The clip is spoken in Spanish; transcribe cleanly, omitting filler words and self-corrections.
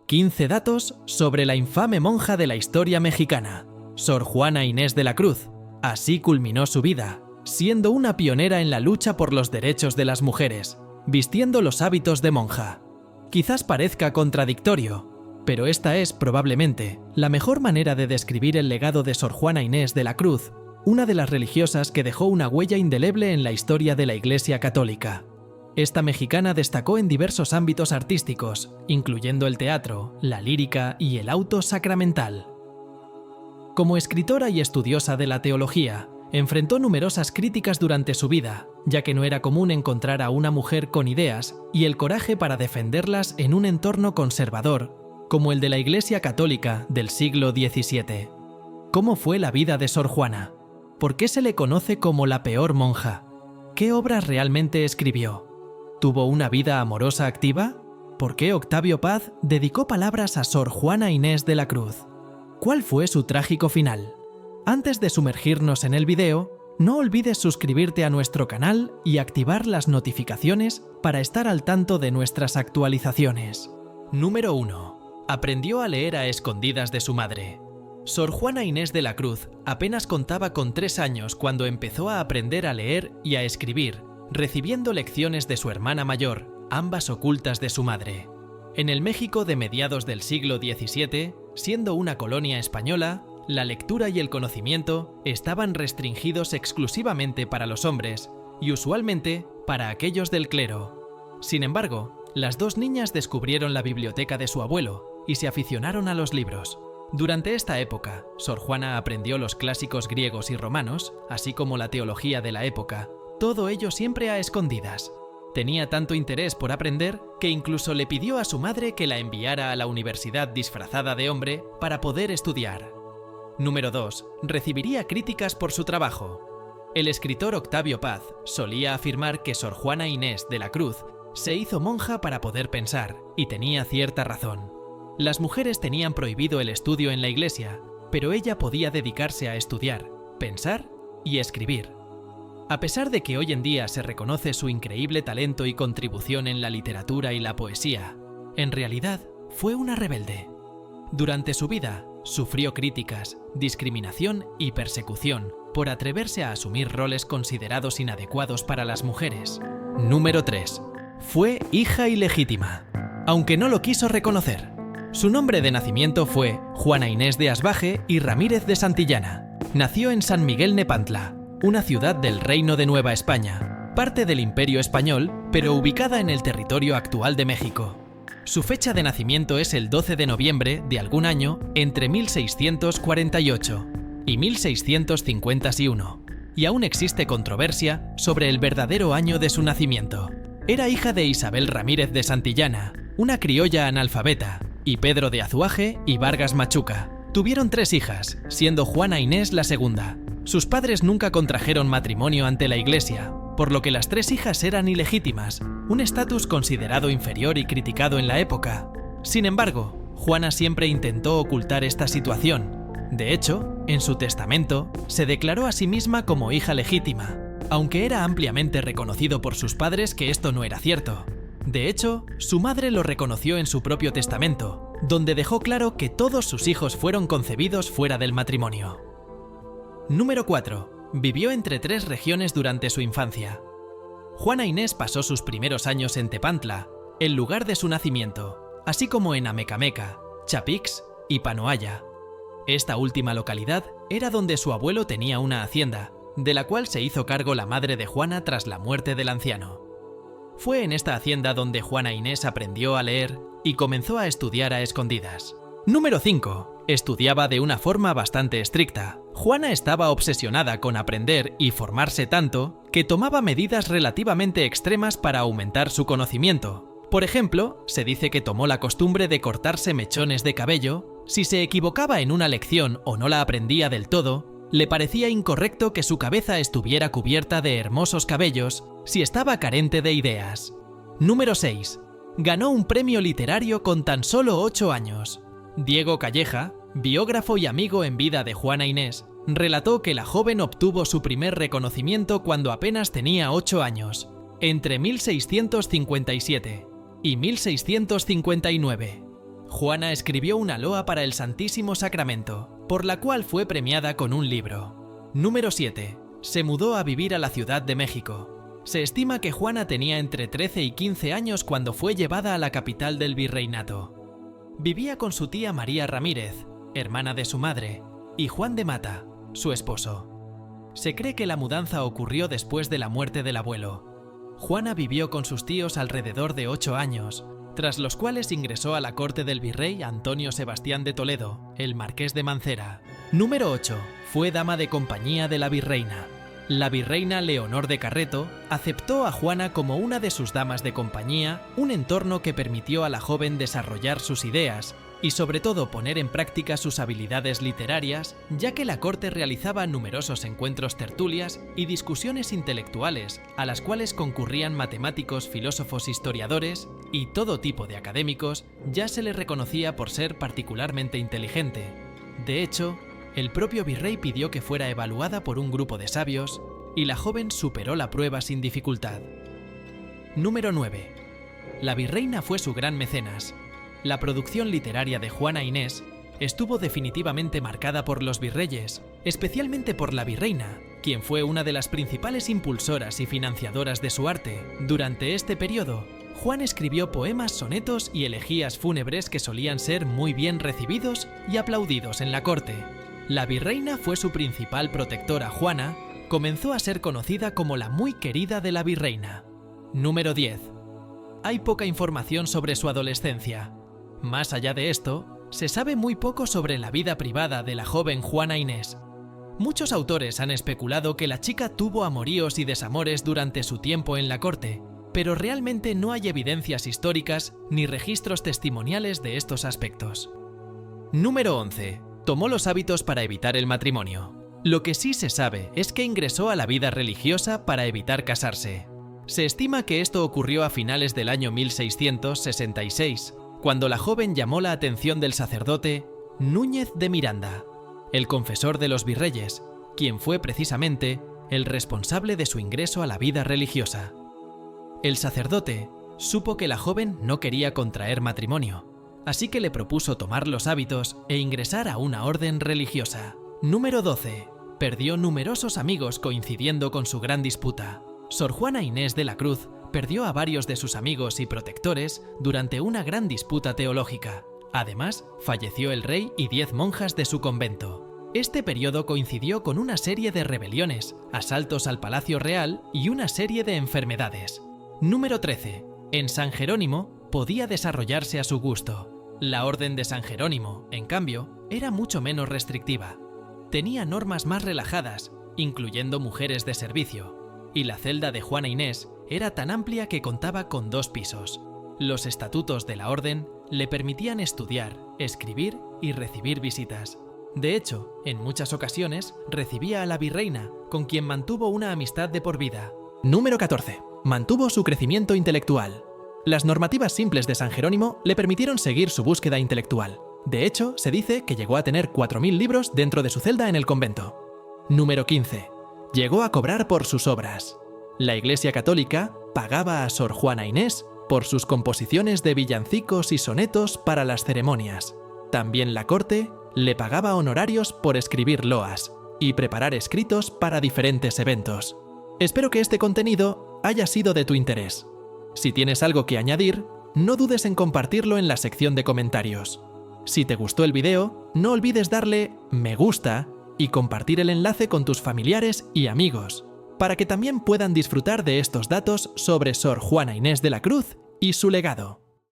15 datos sobre la infame monja de la historia mexicana, Sor Juana Inés de la Cruz. Así culminó su vida, siendo una pionera en la lucha por los derechos de las mujeres, vistiendo los hábitos de monja. Quizás parezca contradictorio, pero esta es probablemente la mejor manera de describir el legado de Sor Juana Inés de la Cruz, una de las religiosas que dejó una huella indeleble en la historia de la Iglesia Católica. Esta mexicana destacó en diversos ámbitos artísticos, incluyendo el teatro, la lírica y el auto sacramental. Como escritora y estudiosa de la teología, enfrentó numerosas críticas durante su vida, ya que no era común encontrar a una mujer con ideas y el coraje para defenderlas en un entorno conservador, como el de la Iglesia Católica del siglo XVII. ¿Cómo fue la vida de Sor Juana? ¿Por qué se le conoce como la peor monja? ¿Qué obras realmente escribió? ¿Tuvo una vida amorosa activa? ¿Por qué Octavio Paz dedicó palabras a Sor Juana Inés de la Cruz? ¿Cuál fue su trágico final? Antes de sumergirnos en el video, no olvides suscribirte a nuestro canal y activar las notificaciones para estar al tanto de nuestras actualizaciones. Número 1. Aprendió a leer a escondidas de su madre. Sor Juana Inés de la Cruz apenas contaba con 3 años cuando empezó a aprender a leer y a escribir, recibiendo lecciones de su hermana mayor, ambas ocultas de su madre. En el México de mediados del siglo XVII, siendo una colonia española, la lectura y el conocimiento estaban restringidos exclusivamente para los hombres y usualmente para aquellos del clero. Sin embargo, las dos niñas descubrieron la biblioteca de su abuelo y se aficionaron a los libros. Durante esta época, Sor Juana aprendió los clásicos griegos y romanos, así como la teología de la época, todo ello siempre a escondidas. Tenía tanto interés por aprender que incluso le pidió a su madre que la enviara a la universidad disfrazada de hombre para poder estudiar. Número 2. Recibiría críticas por su trabajo. El escritor Octavio Paz solía afirmar que Sor Juana Inés de la Cruz se hizo monja para poder pensar, y tenía cierta razón. Las mujeres tenían prohibido el estudio en la iglesia, pero ella podía dedicarse a estudiar, pensar y escribir. A pesar de que hoy en día se reconoce su increíble talento y contribución en la literatura y la poesía, en realidad fue una rebelde. Durante su vida, sufrió críticas, discriminación y persecución por atreverse a asumir roles considerados inadecuados para las mujeres. Número 3. Fue hija ilegítima, aunque no lo quiso reconocer. Su nombre de nacimiento fue Juana Inés de Asbaje y Ramírez de Santillana. Nació en San Miguel Nepantla, una ciudad del Reino de Nueva España, parte del Imperio Español, pero ubicada en el territorio actual de México. Su fecha de nacimiento es el 12 de noviembre de algún año entre 1648 y 1651, y aún existe controversia sobre el verdadero año de su nacimiento. Era hija de Isabel Ramírez de Santillana, una criolla analfabeta, y Pedro de Azuaje y Vargas Machuca. Tuvieron 3 hijas, siendo Juana Inés la segunda. Sus padres nunca contrajeron matrimonio ante la iglesia, por lo que las 3 hijas eran ilegítimas, un estatus considerado inferior y criticado en la época. Sin embargo, Juana siempre intentó ocultar esta situación. De hecho, en su testamento, se declaró a sí misma como hija legítima, aunque era ampliamente reconocido por sus padres que esto no era cierto. De hecho, su madre lo reconoció en su propio testamento, donde dejó claro que todos sus hijos fueron concebidos fuera del matrimonio. Número 4. Vivió entre 3 regiones durante su infancia. Juana Inés pasó sus primeros años en Tepantla, el lugar de su nacimiento, así como en Amecameca, Chapix y Panoaya. Esta última localidad era donde su abuelo tenía una hacienda, de la cual se hizo cargo la madre de Juana tras la muerte del anciano. Fue en esta hacienda donde Juana Inés aprendió a leer y comenzó a estudiar a escondidas. Número 5. Estudiaba de una forma bastante estricta. Juana estaba obsesionada con aprender y formarse tanto que tomaba medidas relativamente extremas para aumentar su conocimiento. Por ejemplo, se dice que tomó la costumbre de cortarse mechones de cabello. Si se equivocaba en una lección o no la aprendía del todo, le parecía incorrecto que su cabeza estuviera cubierta de hermosos cabellos si estaba carente de ideas. Número 6. Ganó un premio literario con tan solo 8 años. Diego Calleja, biógrafo y amigo en vida de Juana Inés, relató que la joven obtuvo su primer reconocimiento cuando apenas tenía 8 años, entre 1657 y 1659. Juana escribió una loa para el Santísimo Sacramento, por la cual fue premiada con un libro. Número 7. Se mudó a vivir a la Ciudad de México. Se estima que Juana tenía entre 13 y 15 años cuando fue llevada a la capital del virreinato. Vivía con su tía María Ramírez, hermana de su madre, y Juan de Mata, su esposo. Se cree que la mudanza ocurrió después de la muerte del abuelo. Juana vivió con sus tíos alrededor de 8 años, tras los cuales ingresó a la corte del virrey Antonio Sebastián de Toledo, el marqués de Mancera. Número 8. Fue dama de compañía de la virreina. La virreina Leonor de Carreto aceptó a Juana como una de sus damas de compañía, un entorno que permitió a la joven desarrollar sus ideas y sobre todo poner en práctica sus habilidades literarias, ya que la corte realizaba numerosos encuentros tertulias y discusiones intelectuales, a las cuales concurrían matemáticos, filósofos, historiadores y todo tipo de académicos. Ya se le reconocía por ser particularmente inteligente. De hecho, el propio virrey pidió que fuera evaluada por un grupo de sabios y la joven superó la prueba sin dificultad. Número 9. La virreina fue su gran mecenas. La producción literaria de Juana Inés estuvo definitivamente marcada por los virreyes, especialmente por la virreina, quien fue una de las principales impulsoras y financiadoras de su arte. Durante este periodo, Juan escribió poemas, sonetos y elegías fúnebres que solían ser muy bien recibidos y aplaudidos en la corte. La virreina fue su principal protectora. Juana comenzó a ser conocida como la muy querida de la virreina. Número 10. Hay poca información sobre su adolescencia. Más allá de esto, se sabe muy poco sobre la vida privada de la joven Juana Inés. Muchos autores han especulado que la chica tuvo amoríos y desamores durante su tiempo en la corte, pero realmente no hay evidencias históricas ni registros testimoniales de estos aspectos. Número 11. Tomó los hábitos para evitar el matrimonio. Lo que sí se sabe es que ingresó a la vida religiosa para evitar casarse. Se estima que esto ocurrió a finales del año 1666, cuando la joven llamó la atención del sacerdote Núñez de Miranda, el confesor de los virreyes, quien fue precisamente el responsable de su ingreso a la vida religiosa. El sacerdote supo que la joven no quería contraer matrimonio, así que le propuso tomar los hábitos e ingresar a una orden religiosa. Número 12. Perdió numerosos amigos coincidiendo con su gran disputa. Sor Juana Inés de la Cruz perdió a varios de sus amigos y protectores durante una gran disputa teológica. Además, falleció el rey y 10 monjas de su convento. Este periodo coincidió con una serie de rebeliones, asaltos al Palacio Real y una serie de enfermedades. Número 13. En San Jerónimo podía desarrollarse a su gusto. La Orden de San Jerónimo, en cambio, era mucho menos restrictiva. Tenía normas más relajadas, incluyendo mujeres de servicio, y la celda de Juana Inés era tan amplia que contaba con 2 pisos. Los estatutos de la orden le permitían estudiar, escribir y recibir visitas. De hecho, en muchas ocasiones recibía a la virreina, con quien mantuvo una amistad de por vida. Número 14. Mantuvo su crecimiento intelectual. Las normativas simples de San Jerónimo le permitieron seguir su búsqueda intelectual. De hecho, se dice que llegó a tener 4000 libros dentro de su celda en el convento. Número 15. Llegó a cobrar por sus obras. La Iglesia Católica pagaba a Sor Juana Inés por sus composiciones de villancicos y sonetos para las ceremonias. También la corte le pagaba honorarios por escribir loas y preparar escritos para diferentes eventos. Espero que este contenido haya sido de tu interés. Si tienes algo que añadir, no dudes en compartirlo en la sección de comentarios. Si te gustó el video, no olvides darle me gusta y compartir el enlace con tus familiares y amigos, para que también puedan disfrutar de estos datos sobre Sor Juana Inés de la Cruz y su legado.